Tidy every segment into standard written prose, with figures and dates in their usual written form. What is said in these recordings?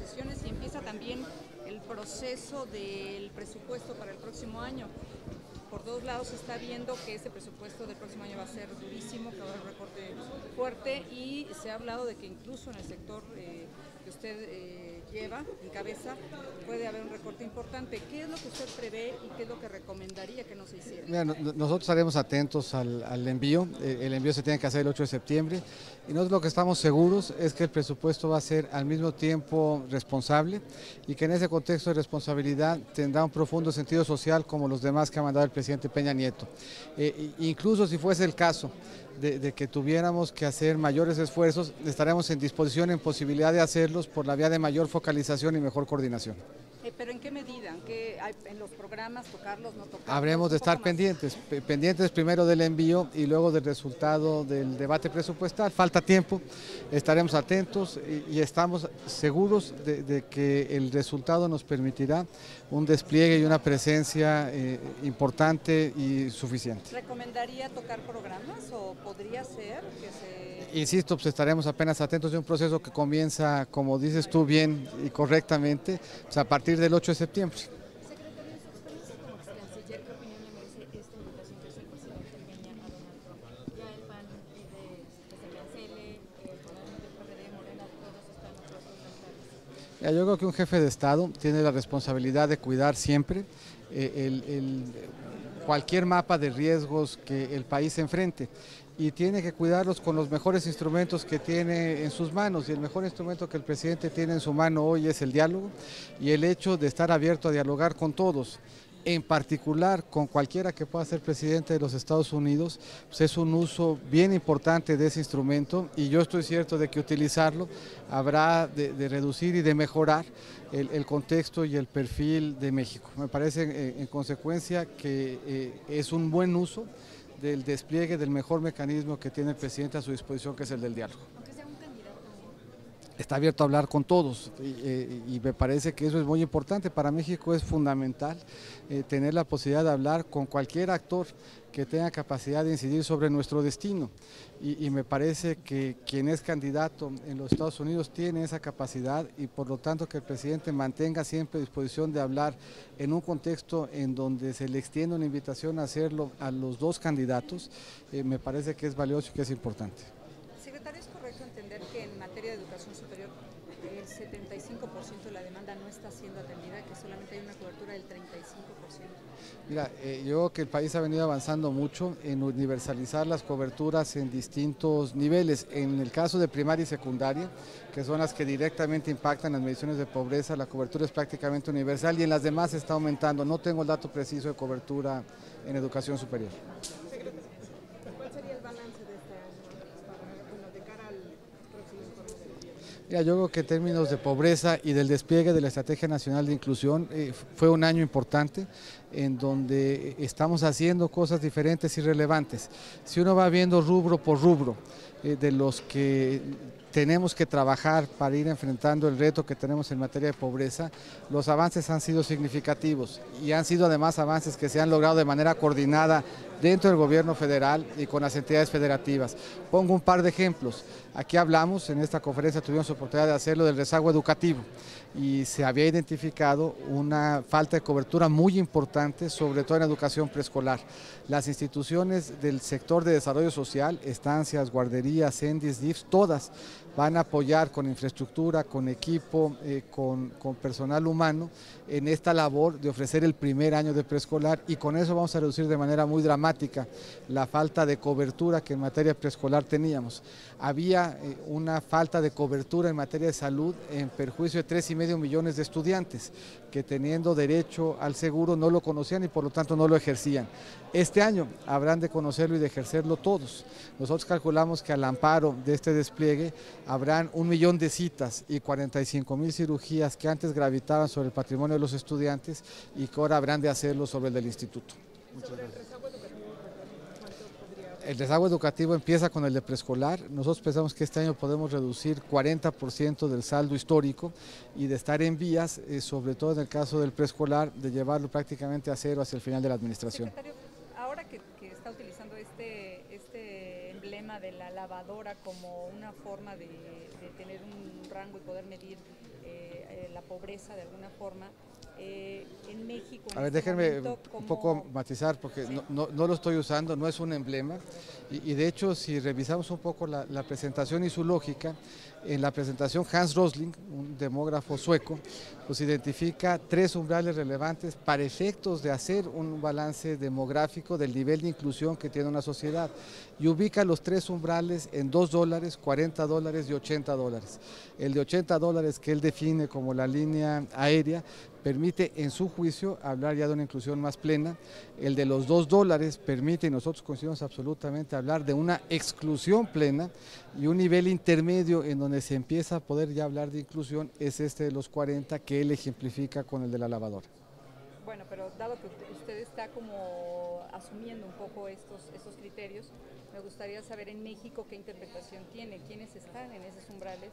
negociaciones y empieza también el proceso del presupuesto para el próximo año. Por todos lados se está viendo que este presupuesto del próximo año va a ser durísimo, que va a haber un recorte fuerte y se ha hablado de que incluso en el sector que usted lleva, encabeza, puede haber un recorte importante. ¿Qué es lo que usted prevé y qué es lo que recomendaría que no se hiciera? Mira, nosotros estaremos atentos al envío. El envío se tiene que hacer el 8 de septiembre y nosotros lo que estamos seguros es que el presupuesto va a ser al mismo tiempo responsable y que en ese contexto de responsabilidad tendrá un profundo sentido social como los demás que ha mandado el presidente Peña Nieto. Incluso si fuese el caso de que tuviéramos que hacer mayores esfuerzos, estaremos en disposición, en posibilidad de hacerlos por la vía de mayor focalización y mejor coordinación. ¿Pero en qué medida? ¿En los programas tocarlos, no tocarlos? Habremos de estar pendientes primero del envío y luego del resultado del debate presupuestal. Falta tiempo, estaremos atentos y estamos seguros de que el resultado nos permitirá un despliegue y una presencia importante y suficiente. ¿Recomendaría tocar programas o podría ser que se...? Insisto, pues estaremos apenas atentos de un proceso que comienza, como dices tú bien y correctamente, pues a partir del 8 de septiembre. Secretario, en su experiencia como ex canciller, ¿qué opinión le merece esta invitación que hace el presidente Peña a Donald Trump? Ya el PAN pide que se cancele, probablemente el PRD, Morena, todos están opuestos al tal. Yo creo que un jefe de Estado tiene la responsabilidad de cuidar siempre cualquier mapa de riesgos que el país enfrente y tiene que cuidarlos con los mejores instrumentos que tiene en sus manos, y el mejor instrumento que el presidente tiene en su mano hoy es el diálogo y el hecho de estar abierto a dialogar con todos, en particular con cualquiera que pueda ser presidente de los Estados Unidos, pues es un uso bien importante de ese instrumento y yo estoy cierto de que utilizarlo habrá de reducir y de mejorar el contexto y el perfil de México. Me parece en consecuencia que es un buen uso del despliegue del mejor mecanismo que tiene el presidente a su disposición, que es el del diálogo. Aunque sea un candidato. Está abierto a hablar con todos y me parece que eso es muy importante. Para México es fundamental tener la posibilidad de hablar con cualquier actor que tenga capacidad de incidir sobre nuestro destino y me parece que quien es candidato en los Estados Unidos tiene esa capacidad y por lo tanto que el presidente mantenga siempre disposición de hablar en un contexto en donde se le extiende una invitación a hacerlo a los dos candidatos, me parece que es valioso y que es importante. Secretario, ¿es correcto entender que en materia de educación superior el 75% de la demanda no está siendo atendida, que solamente hay una cobertura del 35%? Mira, yo creo que el país ha venido avanzando mucho en universalizar las coberturas en distintos niveles. En el caso de primaria y secundaria, que son las que directamente impactan las mediciones de pobreza, la cobertura es prácticamente universal y en las demás está aumentando. No tengo el dato preciso de cobertura en educación superior. ¿Cuál sería el balance de este año de cara al próximo informe del gobierno? Mira, yo creo que en términos de pobreza y del despliegue de la Estrategia Nacional de Inclusión fue un año importante en donde estamos haciendo cosas diferentes y relevantes. Si uno va viendo rubro por rubro de los que tenemos que trabajar para ir enfrentando el reto que tenemos en materia de pobreza, los avances han sido significativos y han sido además avances que se han logrado de manera coordinada dentro del gobierno federal y con las entidades federativas. Pongo un par de ejemplos. Aquí hablamos, en esta conferencia tuvimos oportunidad de hacerlo, del rezago educativo y se había identificado una falta de cobertura muy importante, sobre todo en educación preescolar. Las instituciones del sector de desarrollo social, estancias, guarderías, CENDIS, DIFs, todas van a apoyar con infraestructura, con equipo, con personal humano en esta labor de ofrecer el primer año de preescolar y con eso vamos a reducir de manera muy dramática la falta de cobertura que en materia preescolar teníamos. Había una falta de cobertura en materia de salud en perjuicio de 3,5 millones de estudiantes que teniendo derecho al seguro no lo conocían y por lo tanto no lo ejercían. Este año habrán de conocerlo y de ejercerlo todos. Nosotros calculamos que al amparo de este despliegue habrán 1 millón de citas y 45,000 cirugías que antes gravitaban sobre el patrimonio de los estudiantes y que ahora habrán de hacerlo sobre el del instituto. Sobre el rezago educativo, ¿cuánto podría? El rezago educativo empieza con el de preescolar. Nosotros pensamos que este año podemos reducir 40% del saldo histórico y de estar en vías, sobre todo en el caso del preescolar, de llevarlo prácticamente a cero hacia el final de la administración. Secretario, ahora que está utilizando este emblema de la lavadora como una forma de tener un rango y poder medir la pobreza de alguna forma. En México, A ver, déjenme un poco matizar porque no lo estoy usando, no es un emblema y de hecho si revisamos un poco la presentación y su lógica, en la presentación Hans Rosling, un demógrafo sueco, pues identifica 3 umbrales relevantes para efectos de hacer un balance demográfico del nivel de inclusión que tiene una sociedad y ubica los 3 umbrales en $2, $40 y $80. El de $80 que él define como la línea aérea permite en su juicio hablar ya de una inclusión más plena. El de los $2 permite, y nosotros coincidimos absolutamente, hablar de una exclusión plena, y un nivel intermedio en donde se empieza a poder ya hablar de inclusión es este de los 40 que él ejemplifica con el de la lavadora. Bueno, pero dado que usted está como asumiendo un poco estos criterios, me gustaría saber en México qué interpretación tiene, quiénes están en esos umbrales.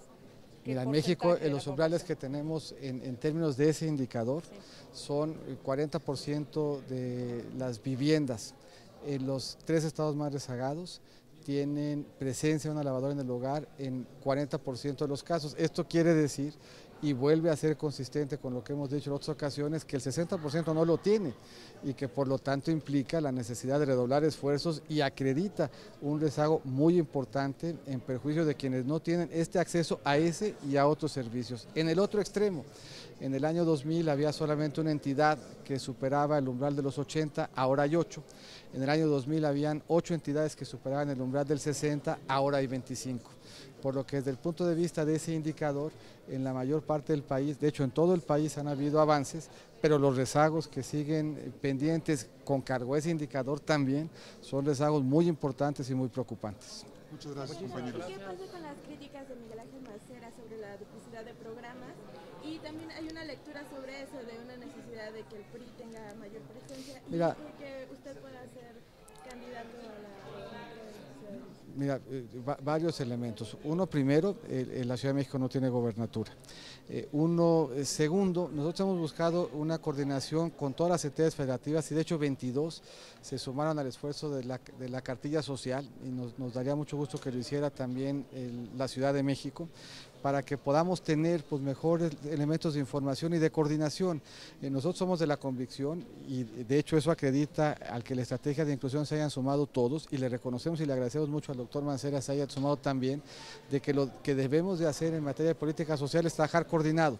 Mira, en México los umbrales que tenemos en términos de ese indicador son el 40% de las viviendas en los 3 estados más rezagados tienen presencia de una lavadora en el hogar en 40% de los casos. Esto quiere decir, y vuelve a ser consistente con lo que hemos dicho en otras ocasiones, que el 60% no lo tiene y que por lo tanto implica la necesidad de redoblar esfuerzos y acredita un rezago muy importante en perjuicio de quienes no tienen este acceso a ese y a otros servicios. En el otro extremo, en el año 2000 había solamente una entidad que superaba el umbral de los 80, ahora hay 8. En el año 2000 habían 8 entidades que superaban el umbral del 60, ahora hay 25. Por lo que desde el punto de vista de ese indicador, en la mayor parte del país, de hecho en todo el país han habido avances, pero los rezagos que siguen pendientes con cargo a ese indicador también son rezagos muy importantes y muy preocupantes. Muchas gracias, compañeros. ¿Qué pasa con las críticas de Miguel Ángel Mancera sobre la duplicidad de programas? Y también hay una lectura sobre eso, de una necesidad de que el PRI tenga mayor presencia y que usted pueda ser candidato a la... Mira, varios elementos. Uno, primero, la Ciudad de México no tiene gobernatura. Segundo, nosotros hemos buscado una coordinación con todas las entidades federativas y de hecho 22 se sumaron al esfuerzo de la cartilla social y nos daría mucho gusto que lo hiciera también la Ciudad de México para que podamos tener pues, mejores elementos de información y de coordinación. Nosotros somos de la convicción y de hecho eso acredita al que la estrategia de inclusión se hayan sumado todos y le reconocemos y le agradecemos mucho al doctor Mancera se haya sumado también de que lo que debemos de hacer en materia de política social es trabajar coordinado.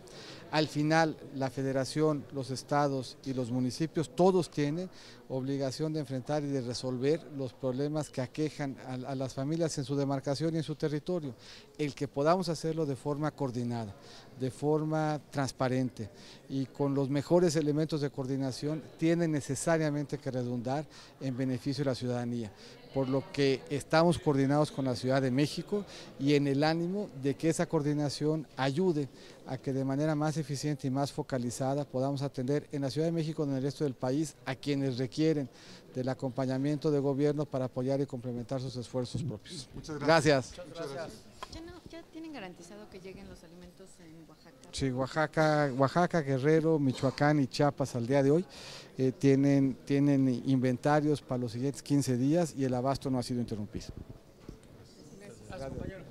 Al final la federación, los estados y los municipios todos tienen obligación de enfrentar y de resolver los problemas que aquejan a las familias en su demarcación y en su territorio. El que podamos hacerlo de forma coordinada, de forma transparente y con los mejores elementos de coordinación tiene necesariamente que redundar en beneficio de la ciudadanía. Por lo que estamos coordinados con la Ciudad de México y en el ánimo de que esa coordinación ayude a que de manera más eficiente y más focalizada podamos atender en la Ciudad de México y en el resto del país a quienes requieren del acompañamiento de gobierno para apoyar y complementar sus esfuerzos propios. Muchas gracias. Gracias. Muchas gracias. ¿Ya tienen garantizado que lleguen los alimentos en Oaxaca? Sí, Oaxaca, Guerrero, Michoacán y Chiapas al día de hoy tienen inventarios para los siguientes 15 días y el abasto no ha sido interrumpido. Gracias, compañero.